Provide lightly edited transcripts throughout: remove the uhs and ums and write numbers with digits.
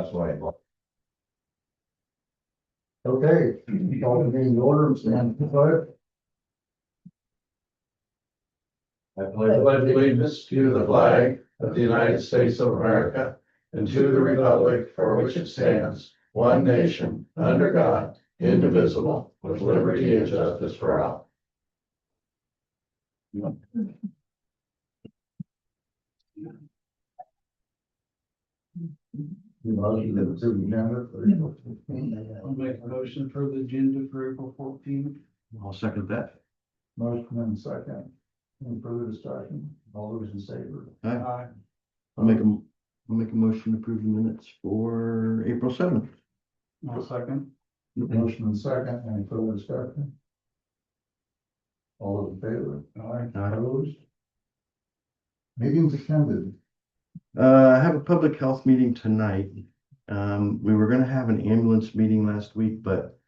That's why. Okay, call the meeting to order, stand for I pledge allegiance to the flag of the United States of America and to the republic for which it stands, one nation, under God, indivisible, with liberty and justice for all. Motion to approve the agenda for April 15th. I'll make a motion for the agenda for April 14th. I'll second that. Motion and second. Any further discussion? All those in favor? Aye. I'll make a motion to approve the minutes for April 7th. I'll second. Motion and second. Any further discussion? All those in favor? Aye. Opposed? Meetings attended. I have a public health meeting tonight. We were gonna have an ambulance meeting last week, but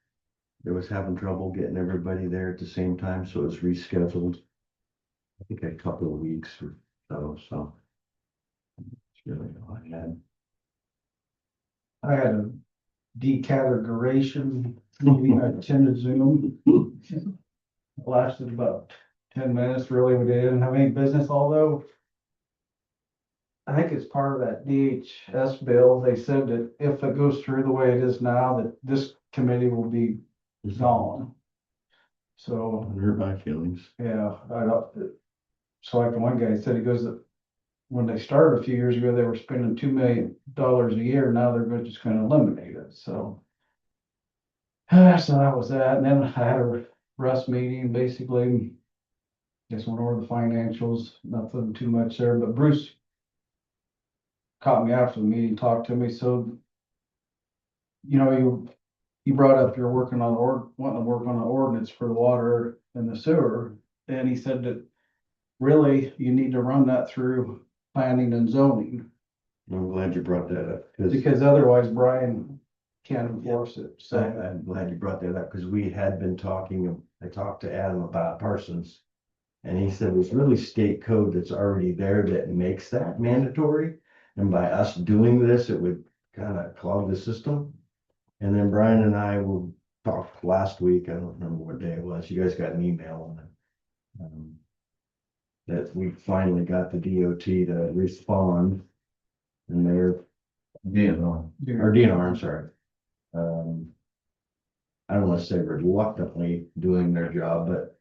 there was having trouble getting everybody there at the same time, so it was rescheduled. I think a couple of weeks or so. It's really all I had. I had a decategorization meeting. I attended Zoom. Lasted about 10 minutes. Really, we didn't have any business, although I think it's part of that DHS bill. They said that if it goes through the way it is now, that this committee will be gone. So, Doesn't hurt my feelings. yeah, I don't. So like the one guy said, he goes that when they started a few years ago, they were spending $2 million a year. Now they're just gonna eliminate it, so. So that was that, and then I had a Russ meeting, basically. Just went over the financials, nothing too much there, but Bruce caught me after the meeting, talked to me, so. You know, you brought up you're working on wanting to work on an ordinance for the water and the sewer, and he said that. Really, you need to run that through planning and zoning, I'm glad you brought that up, because because otherwise Brian can't enforce it, so. I'm glad you brought that up, because we had been talking, I talked to Adam about Parsons. And he said there's really state code that's already there that makes that mandatory. And by us doing this, it would kind of clog the system. And then Brian and I will talk last week, I don't remember what day it was, you guys got an email on it. That we finally got the DOT to respond. And they're, or DNR, I'm sorry. I don't want to say reluctantly doing their job, but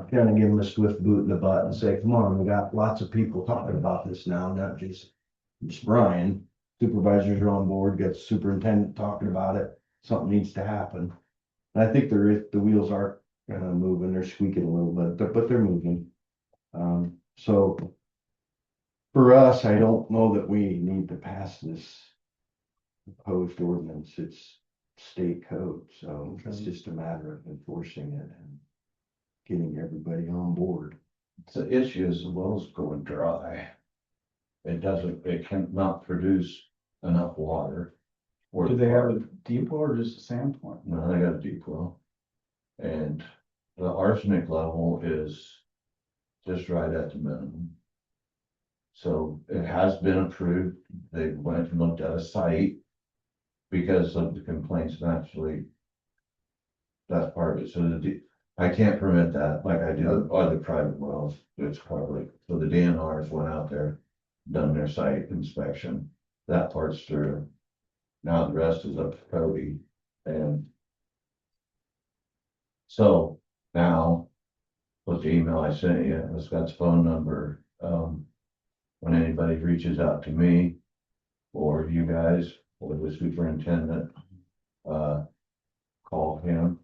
kind of give them a swift boot in the butt and say, come on, we got lots of people talking about this now, not just Brian. Supervisors are on board, got the superintendent talking about it, something needs to happen. And I think the wheels are kind of moving, they're squeaking a little bit, but they're moving. So for us, I don't know that we need to pass this proposed ordinance. It's state code, so it's just a matter of enforcing it and getting everybody on board. The issue is the well's going dry. It cannot produce enough water. Do they have a depot or just a sand plant? No, they got a deep well. And the arsenic level is just right at the minimum. So it has been approved. They went and looked at a site because of the complaints naturally. That's part of it. So I can't permit that like I do other private wells. It's public. So the DNRs went out there, done their site inspection. That part's through. Now the rest is up to Cody. And so now with the email I sent you, it's got his phone number. When anybody reaches out to me or you guys or the superintendent, call him.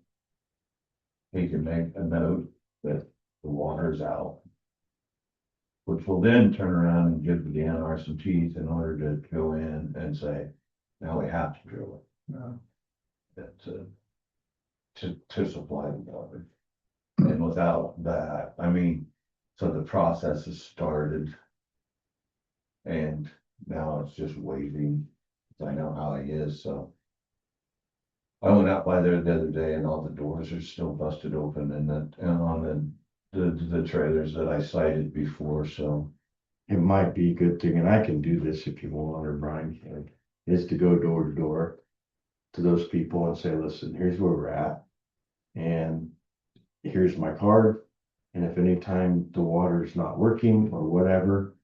He can make a note that the water's out. Which will then turn around and give the DNR some teeth in order to go in and say, now we have to drill it. To supply the water. And without that, I mean, so the process has started. And now it's just waiting. I know how he is, so. I went out by there the other day and all the doors are still busted open and on the trailers that I cited before, so. It might be a good thing, and I can do this if you want, or Brian can. is to go door to door to those people and say, listen, here's where we're at. And here's my card. And if anytime the water's not working or whatever,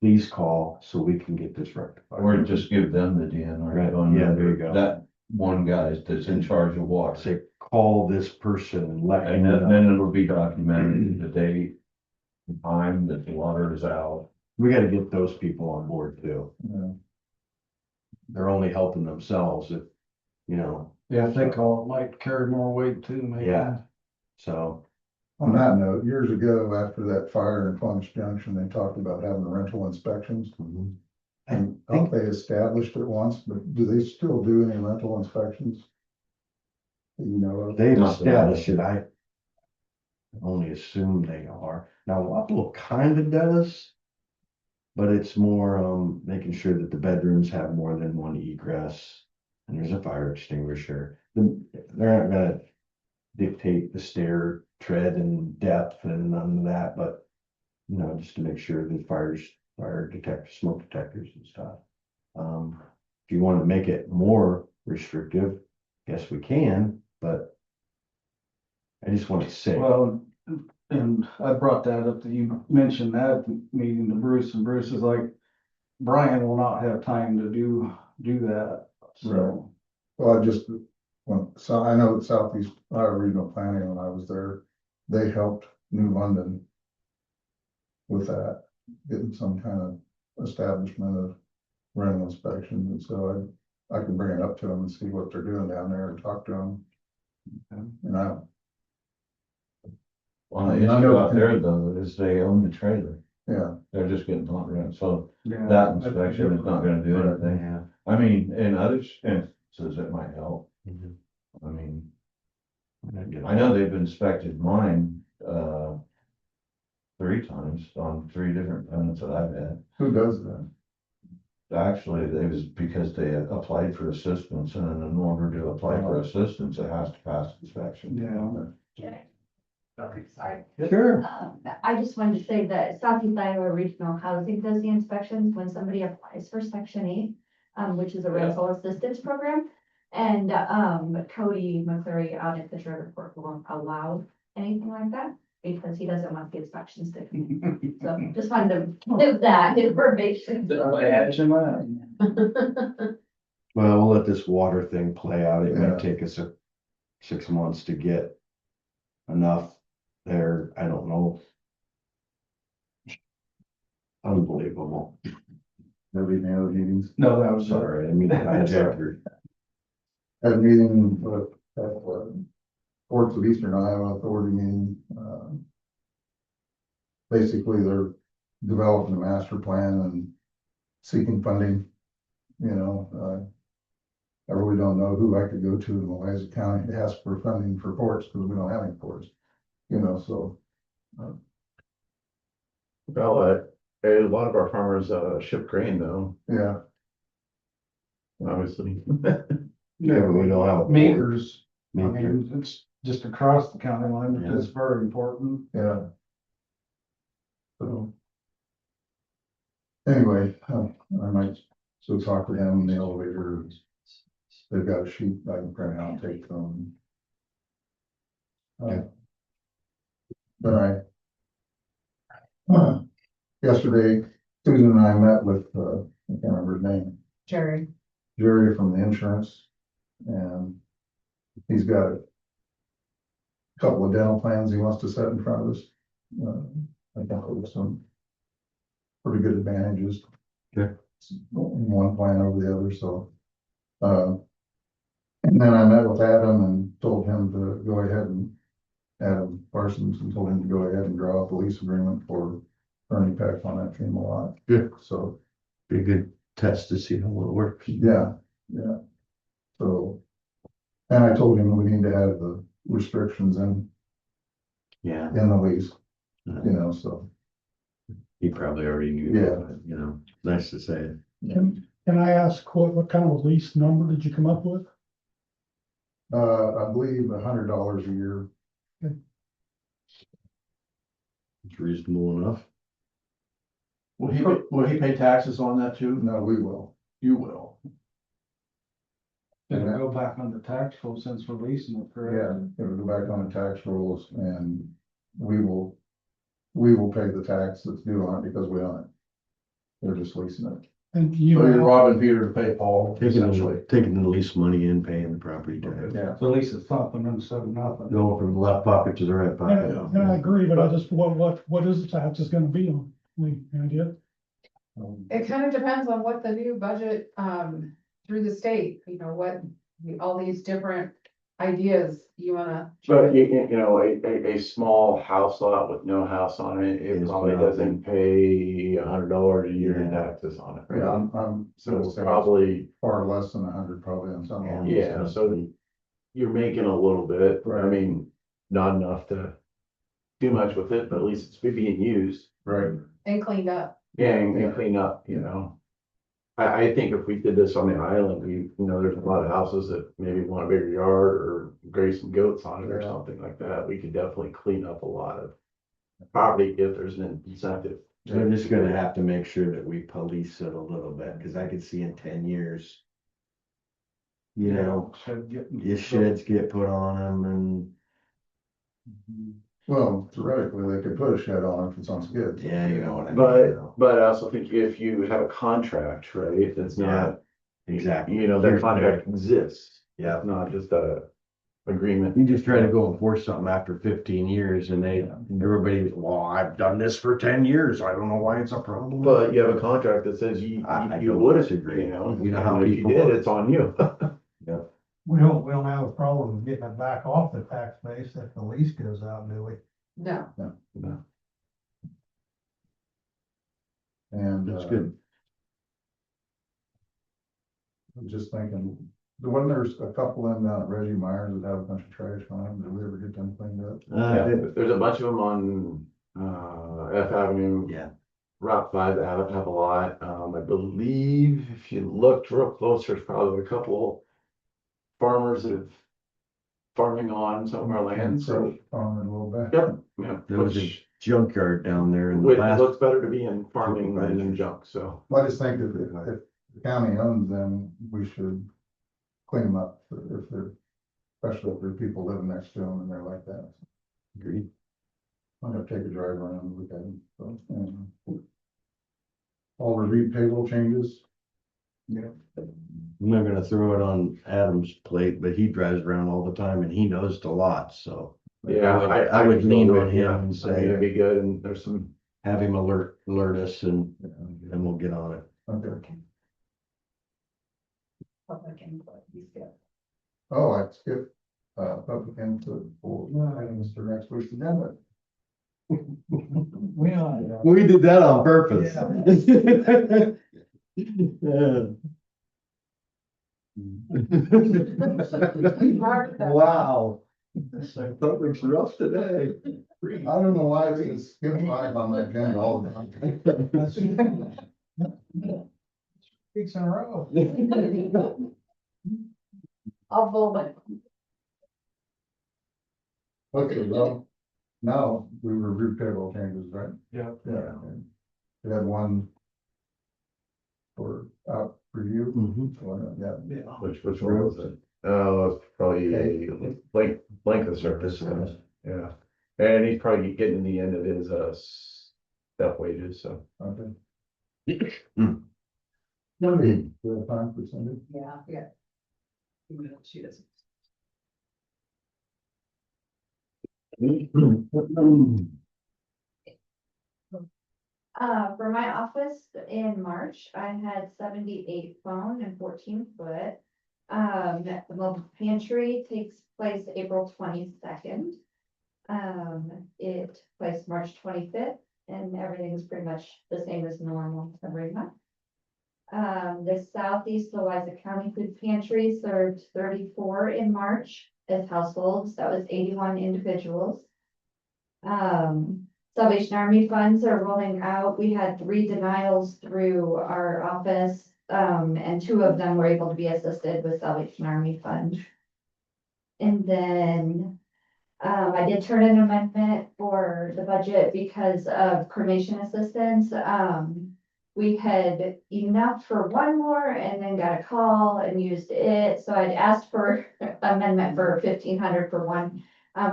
please call so we can get this rectified. Or just give them the DNR. Right, phone yeah, number. there you go. That one guy that's in charge of water. Say, call this person and let And him know. then it'll be documented, the date, the time that the water is out. We gotta get those people on board too. Yeah. They're only helping themselves if, you know, Yeah, if they call it, might carry more weight too, maybe. Yeah. so. On that note, years ago, after that fire in Plunge Junction, they talked about having rental inspections. I And I think thought they established it once, but do they still do any rental inspections? Do you know of? they've Not that I- established it, I only assume they are. Now, Wapello kind of does. But it's more, making sure that the bedrooms have more than one egress and there's a fire extinguisher. They're not gonna dictate the stair tread and depth and none of that, but you know, just to make sure the fire detectors, smoke detectors and stuff. If you want to make it more restrictive, guess we can, but I just want to say, Well, and I brought that up, that you mentioned that at the meeting to Bruce, and Bruce is like, Brian will not have time to do that, so. Well, so I know that Southeast Iowa Regional Planning, when I was there, they helped New London with that, getting some kind of establishment of rental inspections, and so I can bring it up to them and see what they're doing down there and talk to them. And Well, the I issue know- out there though is they own the trailer. yeah, They're just getting taught around. So Yeah, that inspection is not gonna do anything. yeah. I mean, in other instances, it might help. I mean, I know they've inspected mine, 3 times on 3 different tenants that I've had. who does that? Actually, it was because they had applied for assistance, and in order to apply for assistance, it has to pass inspection. yeah. Sorry. Sure. I just wanted to say that Southeast Iowa Regional Housing does the inspections when somebody applies for Section 8, which is a rental assistance program. And, Cody McCleary out at the Treasure Court won't allow anything like that because he doesn't want the inspections to come. So just wanted to give that information. Imagine that. Well, we'll let this water thing play out. It Yeah. might take us 6 months to get enough there. I don't know. Unbelievable. There'll be any other meetings. No, that was, Sorry, I mean, hijacked her. Had a meeting with, Ports of Eastern Iowa Authority meeting, basically they're developing a master plan and seeking funding, you know, I really don't know who I could go to in Louisa County to ask for funding for ports, because we don't have any ports, you know, so. Well, a lot of our farmers, ship grain though, Yeah, obviously. Yeah, but we don't have a port. meters, I Meter. mean, it's just across the county line, but it's very important. yeah. So. Anyway, I might still talk to him in the elevator. They've got a sheet I can print out and take to them. Yeah. But yesterday, Susan and I met with, I can't remember his name, Jerry. Jerry from the insurance, and he's got a couple of dental plans he wants to set in front of us. I think there's some pretty good advantages. Okay. One plan over the other, so. And then I met with Adam and told him to go ahead and, Adam Parsons, and told him to go ahead and draw up a lease agreement for Ernie Peck on that FEMA lot. Good. So, Be a good test to see how well it works. yeah. So, and I told him we need to have the restrictions Yeah, in the lease, you know, so. he probably already knew. Yeah. But, you know, nice to say it. Can I ask what kind of a lease number did you come up with? I believe $100 a year. It's reasonable enough. Will he pay taxes on that too? No, we will. You will. go back on the tax roll since we're leasing it, Yeah, correct? it'll go back on the tax rolls and we will pay the tax that's due on it because we own it. They're just leasing it. And So you're robbing Peter to pay Paul, Taking essentially. taking the lease money in, paying the property tax. Yeah. So at least it's something instead of nothing. Going from the left pocket to the right pocket. and I agree, but I just, what is the tax is gonna be on, any idea? It kind of depends on what the new budget, through the state, what, all these different ideas you wanna. But you know, a small house lot with no house on it, it Is probably nothing. doesn't pay $100 a year in Yeah. taxes on it. Yeah, I'm So gonna it's say probably, far less than 100 probably on some of them. yeah, so you're making a little bit, I Right. mean, not enough to do much with it, but at least it's being used. Right. And cleaned up. Yeah, and Yeah. clean up, you know. I think if we did this on the island, there's a lot of houses that maybe want a bigger yard or graze some goats on it or Yeah. something like that. We could definitely clean up a lot of property if there's an incentive. We're just gonna have to make sure that we police it a little bit, cause I could see in 10 years. You know, Shed getting- your sheds get put on them and, Well, theoretically, they could put a shed on if it's on skids. yeah, you know what I mean. But I also think if you have a contract, right, that's not, Exactly. that contract exists. Yeah. It's not just a agreement. You just try to go enforce something after 15 years and everybody, well, I've done this for 10 years. I don't know why it's a problem. But you have a contract that says you I you don't would disagree. you know. You know how and if you people did, work. it's on you. We don't have a problem getting it back off the tax base if the lease goes out, do we? No, And, That's good. I'm just thinking, when there's a couple in Reggie Myers that have a bunch of trash on them, did we ever get them cleaned up? Yeah, there's a bunch of them on, F Avenue. Yeah. Route 5 that have a lot. I believe if you looked real close, there's probably a couple farmers that have farming on some of our land, so. On it a little bit. Yep, yeah, There was a which, junkyard down there in the which it last, looks better to be in farming than in Supervisors. junk, so. I just think if the county owns them, we should clean them up if they're, especially if there are people living next to them and they're like that. agreed. I'm gonna take a drive around and look at them, so. All the read payroll changes. I'm not gonna throw it on Adam's plate, but he drives around all the time and he knows the lots, so. Yeah, I would can lean go on with- him yeah, and I mean, say, it'd be good, and there's some, have him alert us and we'll get on it. Okay. public input, you skip. Oh, I skipped, public input for, Mr. next week's agenda. We don't. We did that on purpose. Wow. Something's rough today. I don't know why it's skip five on the agenda all the time. Weeks in a row. I'll vomit. Okay, well, now we review payroll changes, right? Yeah. Yeah. We had one for, out for you. Mhm. Yeah. which one was it? Oh, it's probably a length of service, yeah. And he's probably getting the end of his, step wages, so. Okay. Mm. Cindy, do we have time for Cindy? Yeah. She doesn't. For my office in March, I had 78 phone and 14 foot. The mobile pantry takes place April 22nd. It plays March 25th, and everything is pretty much the same as normal every month. The Southeast Louisa County Food Pantry served 34 in March as households. That was 81 individuals. Salvation Army funds are rolling out. We had 3 denials through our office, and 2 of them were able to be assisted with Salvation Army funds. And then, I did turn in an amendment for the budget because of cremation assistance. we had enough for one more and then got a call and used it. So I'd asked for amendment for 1,500 for one.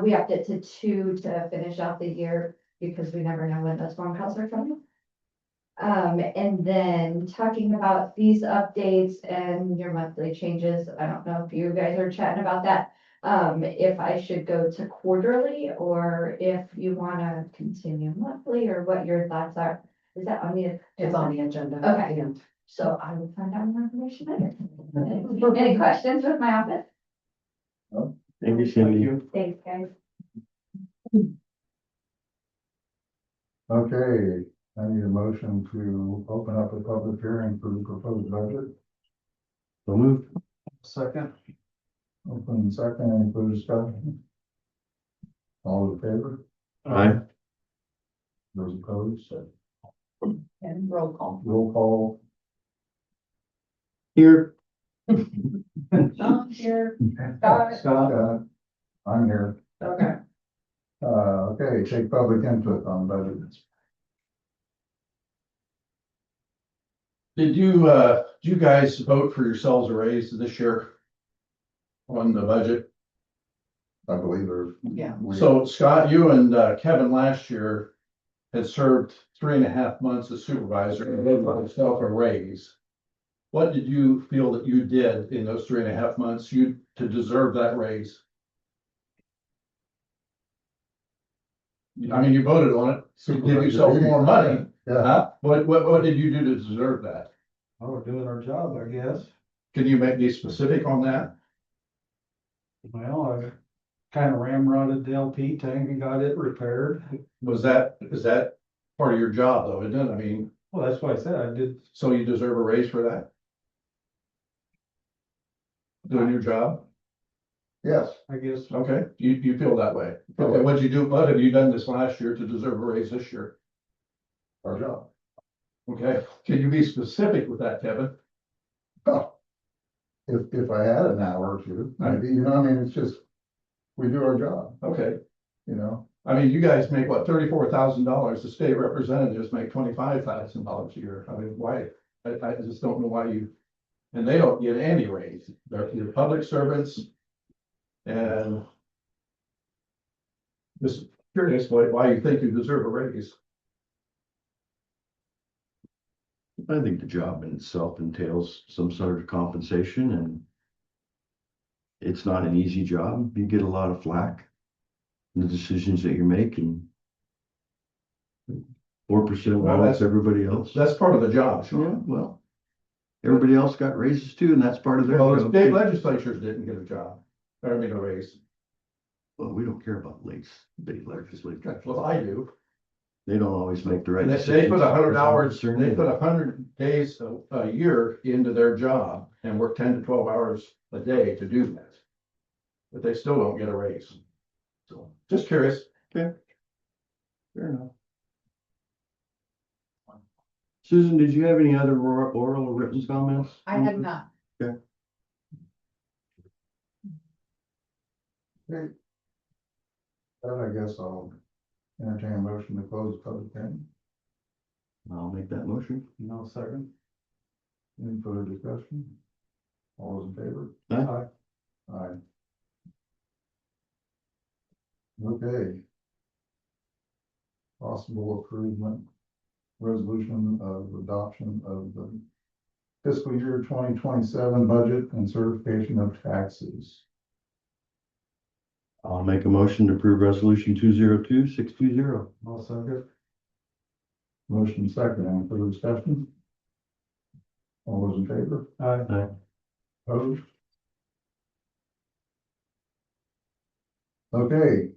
We upped it to 2 to finish out the year because we never know when those phone calls are coming. And then talking about these updates and your monthly changes, I don't know if you guys are chatting about that. If I should go to quarterly or if you wanna continue monthly or what your thoughts are. Is that on the? It's on the agenda. Okay. And So I will find out more information later. Any questions with my office? Thank you, Cindy. Thanks, guys. Okay, I need a motion to open up a public hearing for the proposed budget. So moved. Second. Open second, any further discussion? All in favor? Aye. Those opposed? and roll call. Roll call. Here. John here, Scott, Scott, I'm here. okay. Okay, take public input on budgets. Did you guys vote for yourselves a raise this year? On the budget? I believe there's. Yeah. So Scott, you and Kevin last year had served 3.5 months as supervisor and gave yourself a raise. What did you feel that you did in those 3.5 months to deserve that raise? I mean, you voted on it, to give yourself more money. Yeah, Huh? What did you do to deserve that? Oh, we're doing our job, I guess. Can you be specific on that? Well, I kind of ramrodded the LP tank and got it repaired. Is that part of your job though, isn't it? I mean, Well, that's why I said I did. so you deserve a raise for that? Doing your job? yes, I guess. Okay, you feel that way. Okay, what have you done this last year to deserve a raise this year? our job. Okay, can you be specific with that, Kevin? Huh. If I had an hour or two, maybe, you know, I mean, it's just, we do our job, Okay, you know? I mean, you guys make what, $34,000, the state representatives make $25,000 a year. I mean, why? I just don't know why you, and they don't get any raise. They're public servants. And just curious why you think you deserve a raise. I think the job in itself entails some sort of compensation, and it's not an easy job. You get a lot of flack in the decisions that you're making. 4% Well, while everybody else. That's part of the job, Yeah, Sean. well, everybody else got raises too, and that's part of their Well, the job. state too. legislatures didn't get a job, or I mean, a raise. Well, we don't care about state legislatures. That's what I do. They don't always make the right And they decisions. put 100 hours, Concern they me. put 100 days a year into their job and work 10 to 12 hours a day to do that. But they still don't get a raise. So, just curious. Fair enough. Susan, did you have any other oral or written comments? I had not. Okay. Then I guess I'll entertain a motion to close the public hearing. I'll make that motion. No, second. Any further discussion? All those in favor? Aye. Aye. Okay. Possible approval, resolution of adoption of the fiscal year 2027 budget and certification of taxes. I'll make a motion to approve resolution 202620. No, second. Motion second, any further discussion? All those in favor? Aye. Opposed? Okay,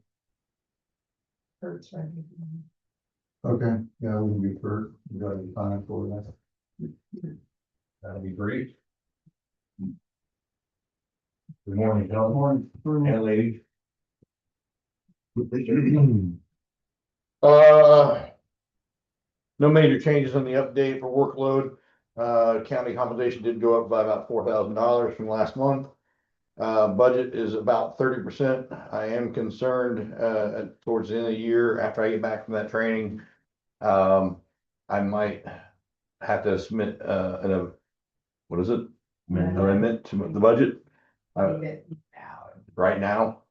Kurt's ready. okay, yeah, we can be third, we got any time for that. That'll be great. Good morning, Bill. Morning. And lady. No major changes in the update for workload. County compensation did go up by about $4,000 from last month. Budget is about 30%. I am concerned, towards the end of the year, after I get back from that training, I might have to submit, what is it? Amendment to the budget right now.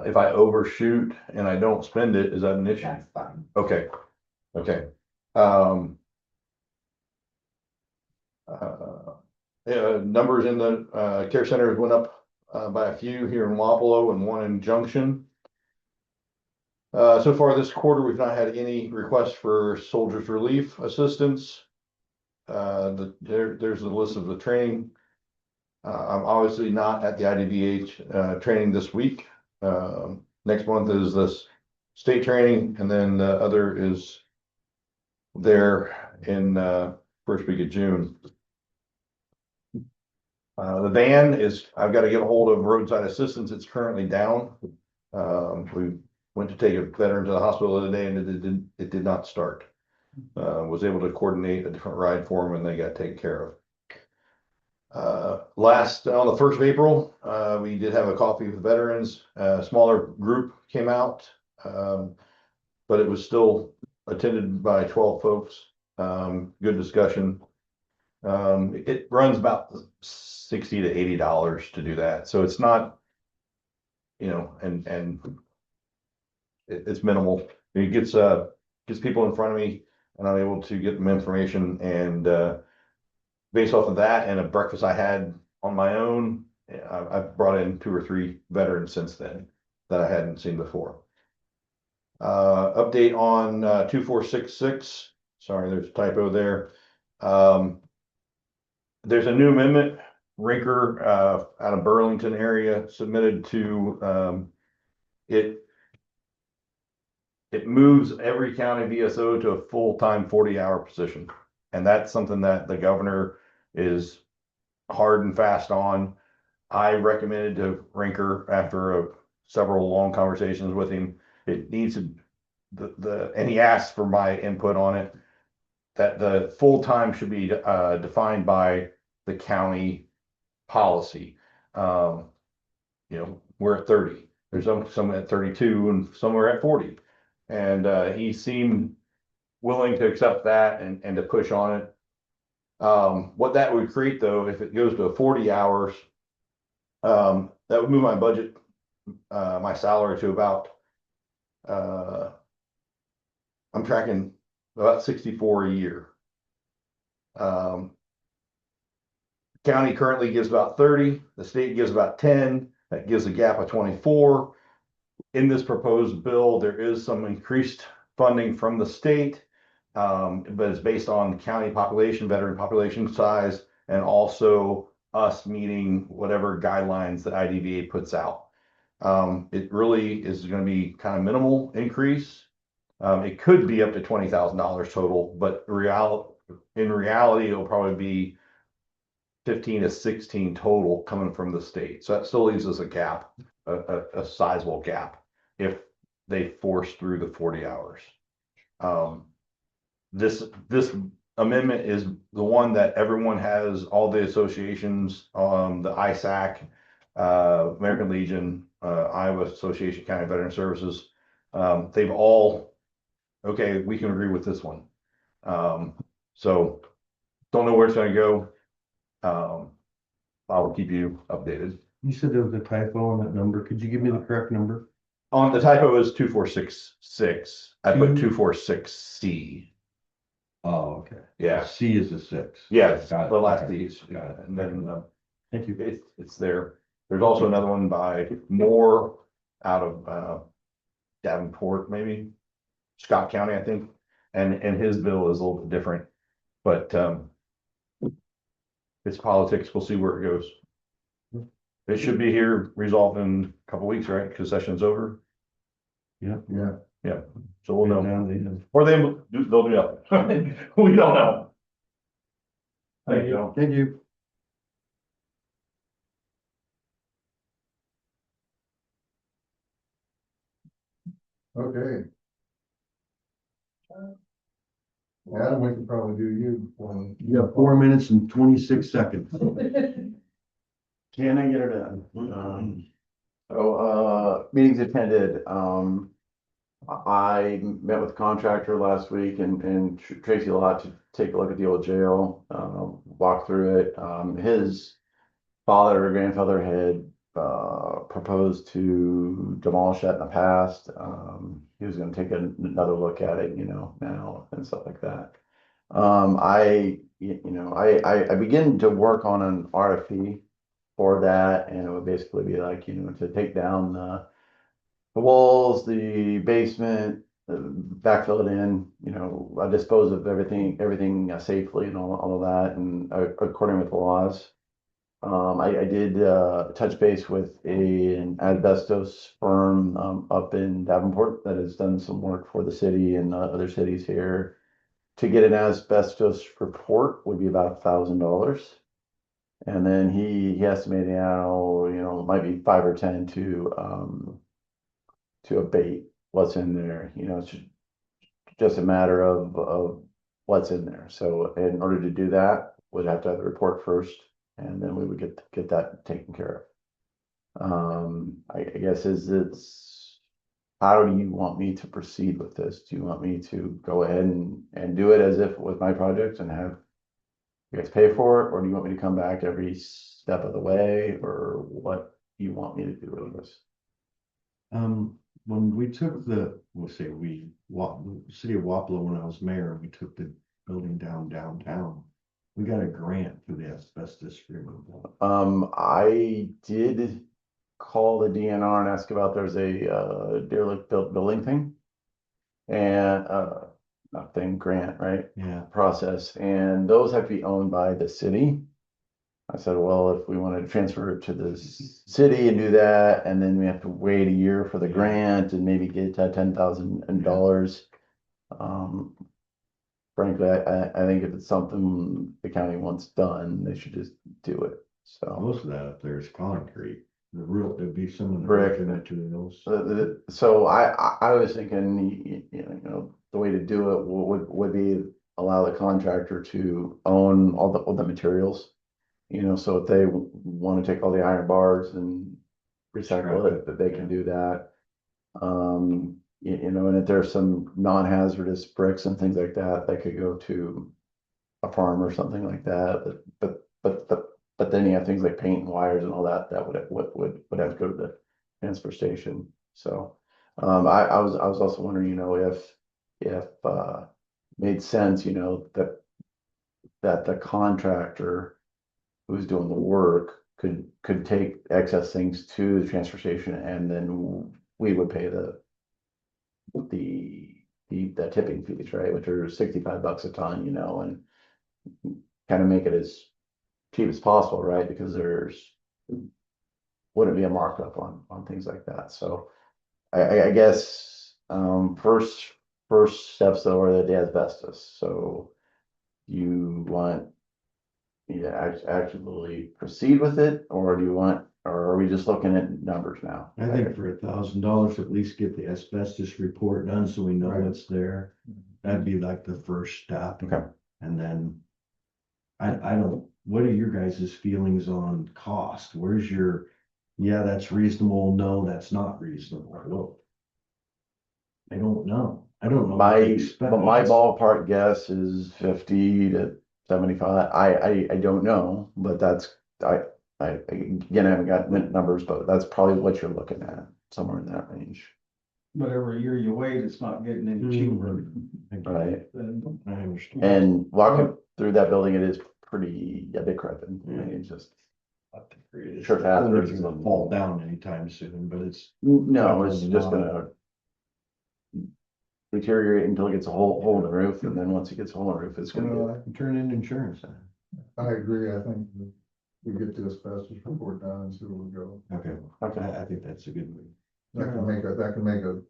If I overshoot and I don't spend it, is that an issue? That's fine. Okay, okay. Numbers in the, care centers went up, by a few here in Wapello and one in Junction. So far this quarter, we've not had any requests for soldiers relief assistance. There's a list of the training. I'm obviously not at the IDVH, training this week. Next month is this state training, and then the other is there in, first week of June. The van is, I've got to get a hold of roadside assistance. It's currently down. We went to take a veteran to the hospital the other day and it did not start. Was able to coordinate a different ride for him and they got taken care of. Last, on the 1st of April, we did have a coffee with the veterans. A smaller group came out, but it was still attended by 12 folks. Good discussion. It runs about $60 to $80 to do that. So it's not, you know, and it's minimal. It gets people in front of me and I'm able to get them information, and based off of that and a breakfast I had on my own, I've brought in 2 or 3 veterans since then that I hadn't seen before. Update on 2466. Sorry, there's a typo there. There's a new amendment. Rinker out of Burlington area submitted to it moves every county VSO to a full-time 40-hour position. And that's something that the governor is hard and fast on. I recommended to Rinker after several long conversations with him, it needs to, and he asked for my input on it, that the full-time should be defined by the county policy. You know, we're at 30. There's some at 32 and some are at 40. And he seemed willing to accept that and to push on it. What that would create though, if it goes to 40 hours, that would move my budget, my salary to about, I'm tracking about 64 a year. County currently gives about 30, the state gives about 10, that gives a gap of 24. In this proposed bill, there is some increased funding from the state, but it's based on county population, veteran population size, and also us meeting whatever guidelines that IDVA puts out. It really is going to be kind of minimal increase. It could be up to $20,000 total, but in reality, it'll probably be 15 to 16 total coming from the state. So that still leaves us a gap, a sizable gap if they force through the 40 hours. This amendment is the one that everyone has, all the associations, the ISAC, American Legion, Iowa Association of County Veteran Services, they've all, okay, we can agree with this one. So don't know where it's going to go. I'll keep you updated. You said there was a typo on that number. Could you give me the correct number? On the typo is 2466. I put 246C. Oh, okay. Yeah. C is a 6. Yeah, Got it. the last Okay. D's. Got it. And then Thank you. it's there. There's also another one by Moore out of Davenport, maybe Scott County, I think. And his bill is a little bit different, but it's politics. We'll see where it goes. It should be here resolved in a couple weeks, right? Because session's over. Yeah. Yeah. So we'll know. Down Or they'll do nothing. We don't know. Thank you. Thank you. Okay. Adam, we could probably do you before. You got 4 minutes and 26 seconds. Can I get her done? Meetings attended, I met with the contractor last week and Tracy a lot to take a look at the old jail, walk through it. His father or grandfather had proposed to demolish that in the past. He was gonna take another look at it, now and stuff like that. I begin to work on an RFP for that, and it would basically be like, to take down the walls, the basement, backfill it in, dispose of everything safely and all of that, and according with the laws. I did touch base with an asbestos firm up in Davenport that has done some work for the city and other cities here. To get an asbestos report would be about $1,000. And then he estimated now, it might be 5 or 10 to abate what's in there. It's just a matter of what's in there. So in order to do that, we'd have to have the report first, and then we would get that taken care of. I guess how do you want me to proceed with this? Do you want me to go ahead and do it as if it was my project and have you guys pay for it, or do you want me to come back every step of the way, or what do you want me to do with this? When we took city of Wapello, when I was mayor, we took the building downtown. We got a grant for the asbestos removal. I did call the DNR and ask about there's a derelict building thing. And not thing, grant, right? Yeah. Process, and those have to be owned by the city. I said, well, if we wanted to transfer it to the city and do that, and then we have to wait a year for the grant and maybe get $10,000. Frankly, I think if it's something the county wants done, they should just do it. So Most of that up there is concrete. There'd be some of the brick materials. So I was thinking, the way to do it would be allow the contractor to own all the materials. So if they want to take all the iron bars and recycle it, that they can do that. And if there's some non-hazardous bricks and things like that, that could go to a farm or something like that. But then you have things like paint and wires and all that, would have to go to the transfer station. So, I was also wondering, if made sense, that the contractor who's doing the work could take excess things to the transfer station, and then we would pay the tipping fees, right, which are $65 a ton, and kind of make it as cheap as possible, right, because there's wouldn't be a markup on things like that. So I guess first steps though are the asbestos. So you want me to actually proceed with it, or are we just looking at numbers now? I think for $1,000, at least get the asbestos report done so we know Right. what's there. That'd be like the first step. Okay. And then what are your guys' feelings on cost? Where's your, yeah, that's reasonable, no, that's not reasonable? Well, I don't know. I don't know. what to expect. But my ballpark guess is 50 to 75. I don't know, but that's, again, I haven't got numbers, but that's probably what you're looking at, somewhere in that range. But every year you wait, it's not getting any cheaper. Right. And I understand. And walking through that building, it is pretty decrepit. I mean, it's just. Sure, I don't think it's gonna fall down anytime soon, but it's. No, it's just gonna deteriorate until it gets a hole in the roof, and then once it gets a hole in the roof, it's gonna get. Turn in insurance. I agree, I think we get the asbestos report done and see where we go. Okay, Okay. I think that's a good move. That can make a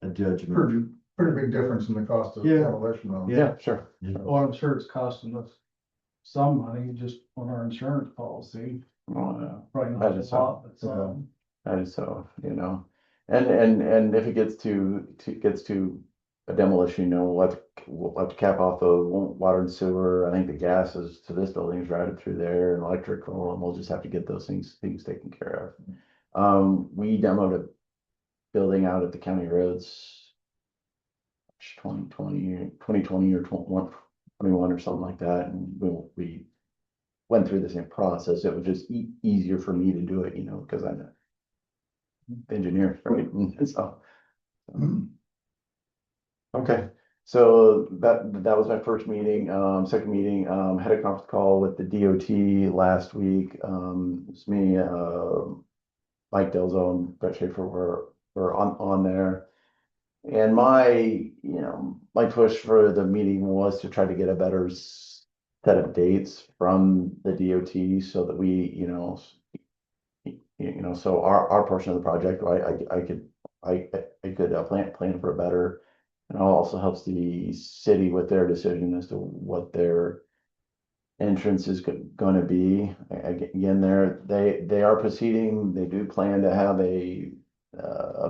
A judgment. pretty big difference in the cost of Yeah. demolition on. Yeah, sure. well, I'm sure it's costing us some money just on our insurance policy. Well, Probably not Imagine a so. lot, but some. and so, and if it gets to a demolition, we'll have to cap off the water and sewer. I think the gas is to this building is routed through there, and electrical, and we'll just have to get those things taken care of. We demoed a building out at the county roads 2020 or 21 or something like that, and we went through the same process. It was just easier for me to do it, because I'm an engineer, right? So, okay, so that was my first meeting. Second meeting, had a conference call with the DOT last week. It's me, Mike Delzo and Brett Schaefer were on there. And my push for the meeting was to try to get a better set of dates from the DOT so that so our portion of the project, I could plan for a better. And it also helps the city with their decision as to what their entrance is going to be. Again, they are proceeding. They do plan to have a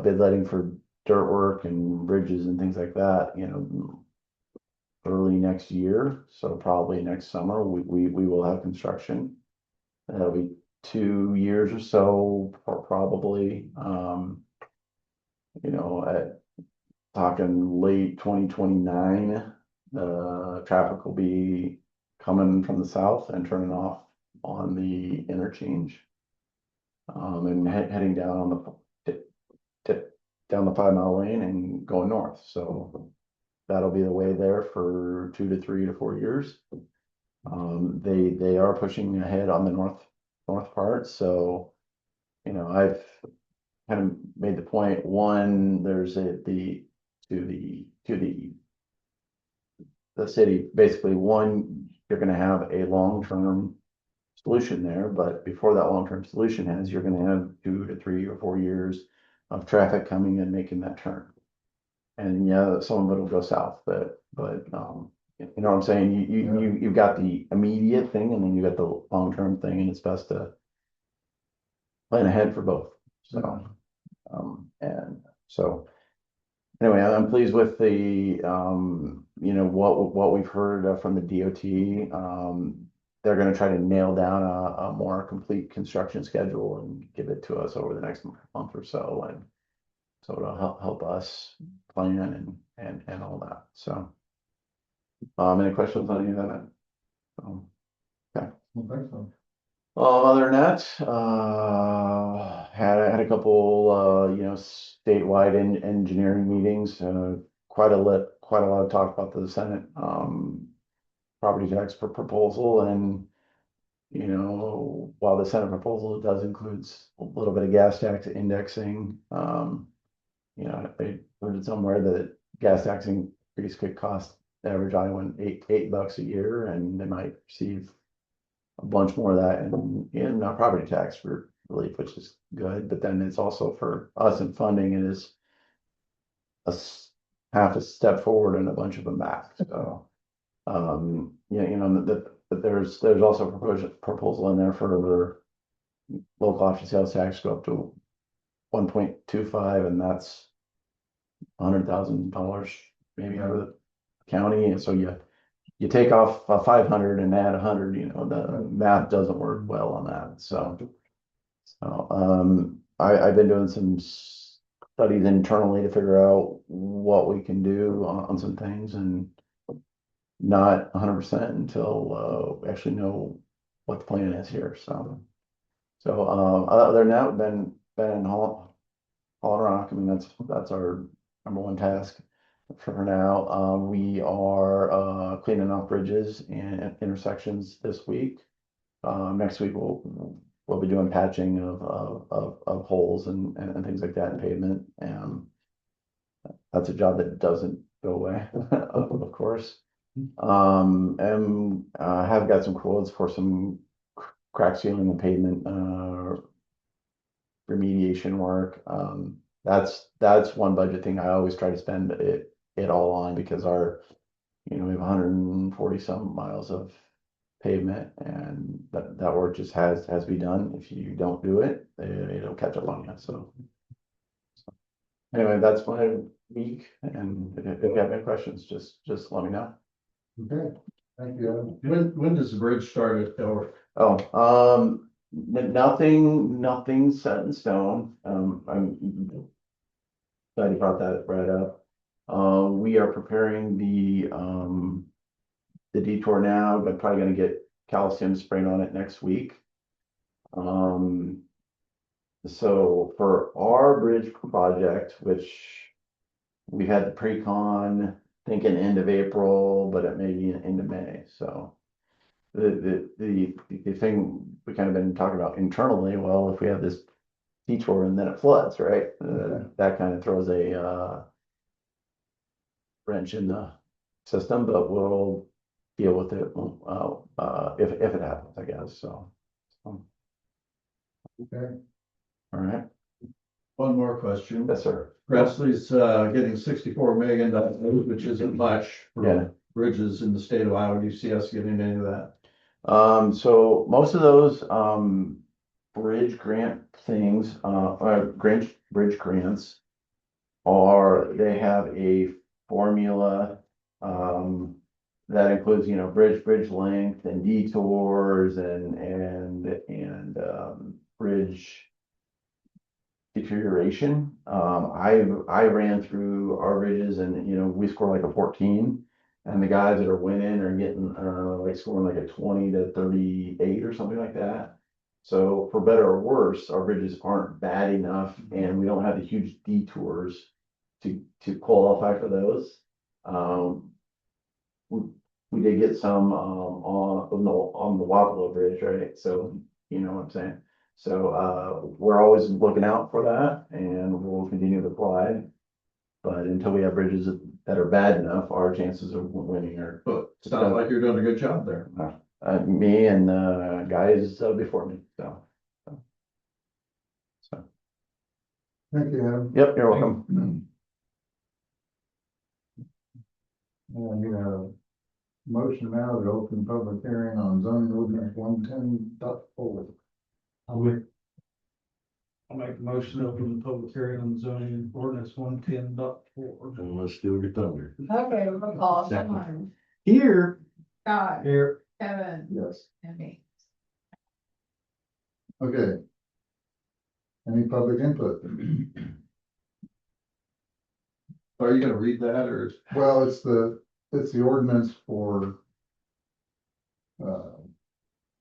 bid letting for dirt work and bridges and things like that, early next year. So probably next summer, we will have construction. That'll be 2 years or so, probably. At talking late 2029, the traffic will be coming from the south and turning off on the interchange. And heading down on down the 5 mile lane and going north. So that'll be the way there for 2 to 3 to 4 years. They are pushing ahead on the north part. So, I've kind of made the point. One, there's the city, basically. One, you're going to have a long-term solution there, but before that long-term solution you're going to have 2 to 3 or 4 years of traffic coming and making that turn. And yeah, some of it will go south, but you know what I'm saying? You've got the immediate thing and then you got the long-term thing, and it's best to plan ahead for both. So, and so anyway, I'm pleased with the, what we've heard from the DOT. They're going to try to nail down a more complete construction schedule and give it to us over the next month or so. And so it'll help us plan and all that. So, any questions on any of that? Okay. Thanks, so. Other than that, had a couple, statewide engineering meetings. Quite a lot of talk about the Senate property tax proposal, and while the Senate proposal does includes a little bit of gas tax indexing, they heard somewhere that gas tax increase could cost the average Iowan $8 a year, and they might receive a bunch more of that in property tax for relief, which is good. But then it's also for us in funding, it is half a step forward and a bunch of them back. So, but there's also a proposal in there for local option sales tax go up to 1.25, and that's $100,000 maybe out of the county. And so you take off 500 and add 100, the math doesn't work well on that. So I've bin doing some studies internally to figure out what we can do on some things, and not 100% until we actually know what the plan is here. So other than that, been in Holland Rock. I mean, that's our number one task for now. We are cleaning off bridges and intersections this week. Next week we'll be doing patching of holes and things like that in pavement. And that's a job that doesn't go away, of course. And have got some quotes for some crack sealing and pavement remediation work. That's one budget thing I always try to spend it all on, because we have 140 some miles of pavement, and that work just has to be done. If you don't do it, it'll catch up on you. So anyway, that's my week, and if you have any questions, just let me know. Okay, thank you. When does the bridge start at Delaware? Nothing set in stone. I'm glad you brought that right up. We are preparing the detour now, but probably gonna get calcium sprayed on it next week. So for our bridge project, which we had the pre-con thinking end of April, but it may be end of May, so. The thing we kind of been talking about internally, well, if we have this detour and then it floods, right? That kind of throws a wrench in the system, but we'll deal with it if it happens, I guess, so. Okay. All right, One more question. yes, sir. Presley's getting $64 million, which isn't much Yeah. for bridges in the state of Iowa. Do you see us getting any of that? So most of those, bridge grant things, bridge grants they have a formula, that includes, bridge length and detours and bridge deterioration. I ran through our bridges and, we score like a 14. And the guys that are winning are getting, like scoring like a 20 to 38 or something like that. So for better or worse, our bridges aren't bad enough and we don't have the huge detours to qualify for those. We did get some, on the Wapello Bridge, right? So, you know what I'm saying? So, we're always looking out for that and we'll continue to apply. But until we have bridges that are bad enough, our chances of winning are, But sounds like you're doing a good job there. me and, guys before me, so. Thank you, Adam. Yep, you're welcome. And you have a motion now to open public hearing on zoning ordinance 110.4. I'll make a motion to open the public hearing on zoning ordinance 110.4. And let's steal your thunder. Okay, roll call, Second. Sean, Here. Scott, Here. Kevin, Yes. and me. Okay. Any public input? Are you gonna read that or? Well, it's the ordinance for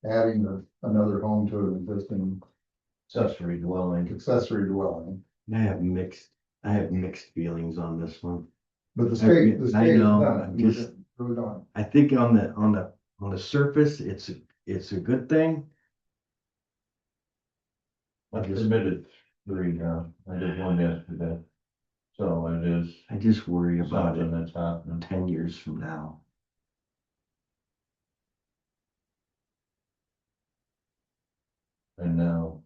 adding another home to an existing Accessory dwelling. accessory dwelling. I have mixed feelings on this one. But the state I has know, done I'm it. We're just- moving on. I think on the surface, it's a good thing. I submitted 3 now. I did 1 yesterday. So it is I just worry about something it that's happening. 10 years from now. And now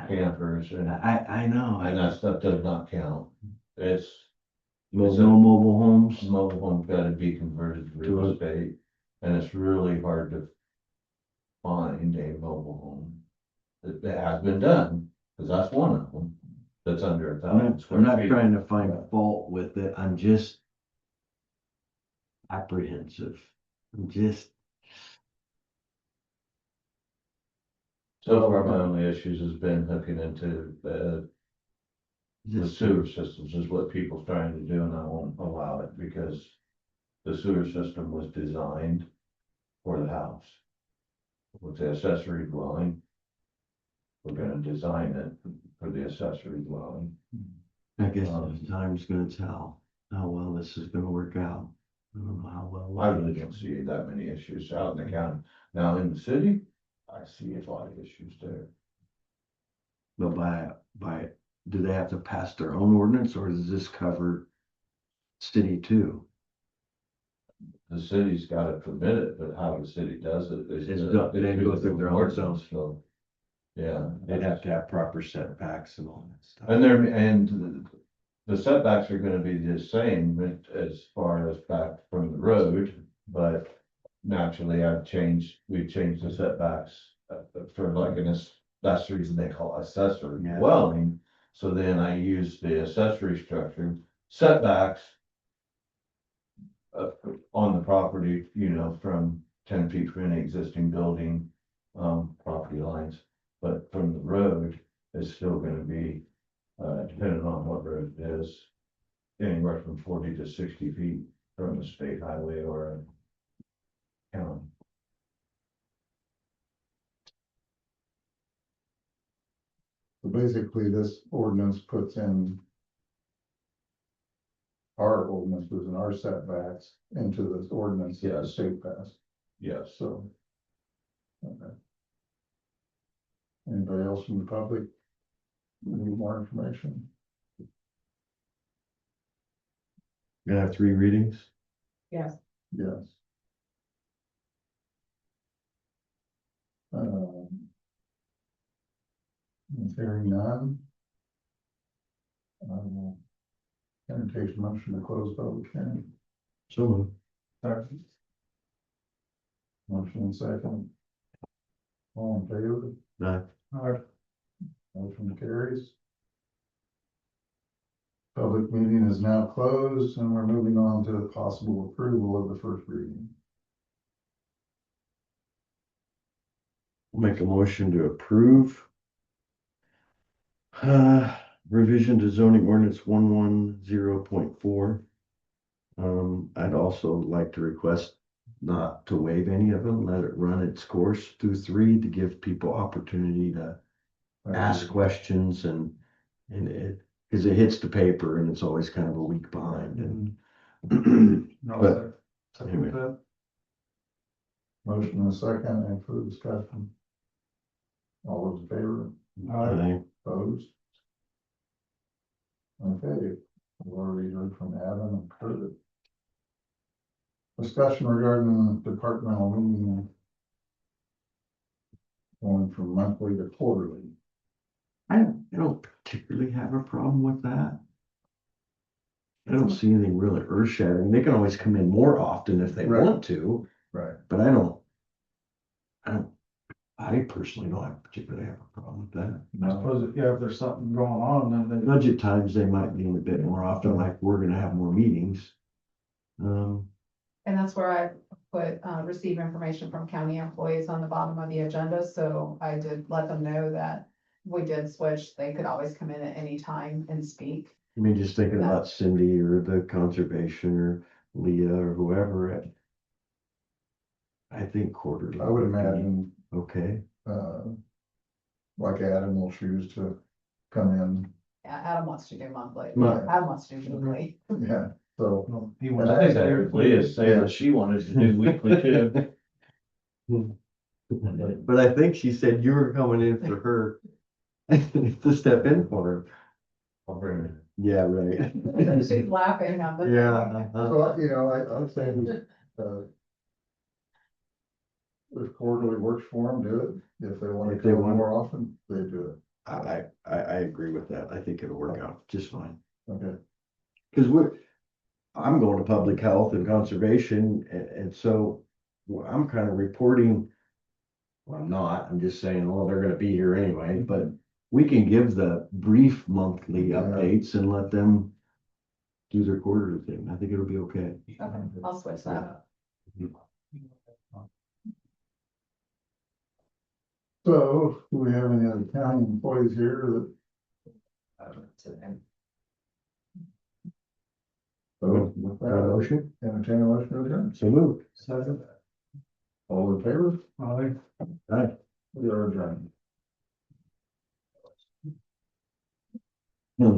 campers and I know. that stuff does not count. It's No mobile homes. mobile homes gotta be converted to real estate. And it's really hard to find a mobile home that has been done, because that's one of them. That's under 1,000 square I'm not feet. trying to find fault with it. I'm just apprehensive. I'm just, So far, my only issues has been hooking into the sewer systems is what people's trying to do, and I won't allow it because the sewer system was designed for the house. With the accessory dwelling, we're gonna design it for the accessory dwelling. I guess time's gonna tell how well this is gonna work out. I don't know how well. I really don't see that many issues out in the county. Now, in the city, I see a lot of issues there. But do they have to pass their own ordinance or does this cover city too? The city's gotta permit it, but how the city does it. They go through their own ordinance, so. Yeah. They'd have to have proper setbacks and all that stuff. And the setbacks are gonna be the same as far as back from the road, but naturally we've changed the setbacks for like that's the reason they call it accessory Yeah. dwelling. So then I use the accessory structure setbacks on the property, from 10 feet from any existing building, property lines. But from the road, it's still gonna be, depending on what road it is, anywhere from 40 to 60 feet from a state highway or a county. So basically, this ordinance puts in our ordinances and our setbacks into this ordinance that the Yes. state passed, Yes. so. Okay. Anybody else from the public need more information? Gonna have 3 readings? Yes. Yes. Hearing none. I will entertain a motion to close public hearing. So moved. Motion and second. All in favor? Aye. Motion carries. Public meeting is now closed and we're moving on to possible approval of the first reading. Make a motion to approve. Revision to zoning ordinance 110.4. I'd also like to request not to waive any of them, let it run its course through 3 to give people opportunity to ask questions and it, because it hits the paper and it's always kind of a week behind and. But anyway. Motion and second, and further discussion. All those in favor? Aye. Opposed? Okay, we've already heard from Adam and Kurt. Discussion regarding departmental meeting. Going from monthly to quarterly. I don't particularly have a problem with that. I don't see anything really earth shattering. They can always come in more often if they Right. want to, Right. but I personally don't particularly have a problem with that. I suppose if, yeah, if there's something going on, then they. Budget times, they might be in a bit more often, like we're gonna have more meetings. And that's where I put, receive information from county employees on the bottom of the agenda, so I did let them know that we did switch, they could always come in at any time and speak. I mean, just thinking about Cindy or the conservation or Leah or whoever. I think quarterly. I would be imagine, Okay, like Adam will choose to come in, Yeah, Adam wants to do monthly, Right. Adam wants to do weekly. yeah, so. No, he And wants I to think stay Leah's saying that she wanted to do weekly too. but I think she said you were coming in for her to step in for her. I'll bring it. Yeah, right. She's laughing on the. Yeah. So, you know, I'm saying, if quarterly works for them, do it. If they want to If they come want- more often, they do it. I agree with that. I think it'll work out just fine. Okay. Cause I'm going to public health and conservation and so I'm kind of reporting. Well, I'm not, I'm just saying, well, they're gonna be here anyway, but we can give the brief monthly Yeah. updates and let them do their quarterly thing. I think it'll be okay. Okay, I'll switch that. So, do we have any other county employees here that? So, with Got a that, motion? entertain a motion to adjourn. So moved. All in favor? Aye. Aye. We are adjourned.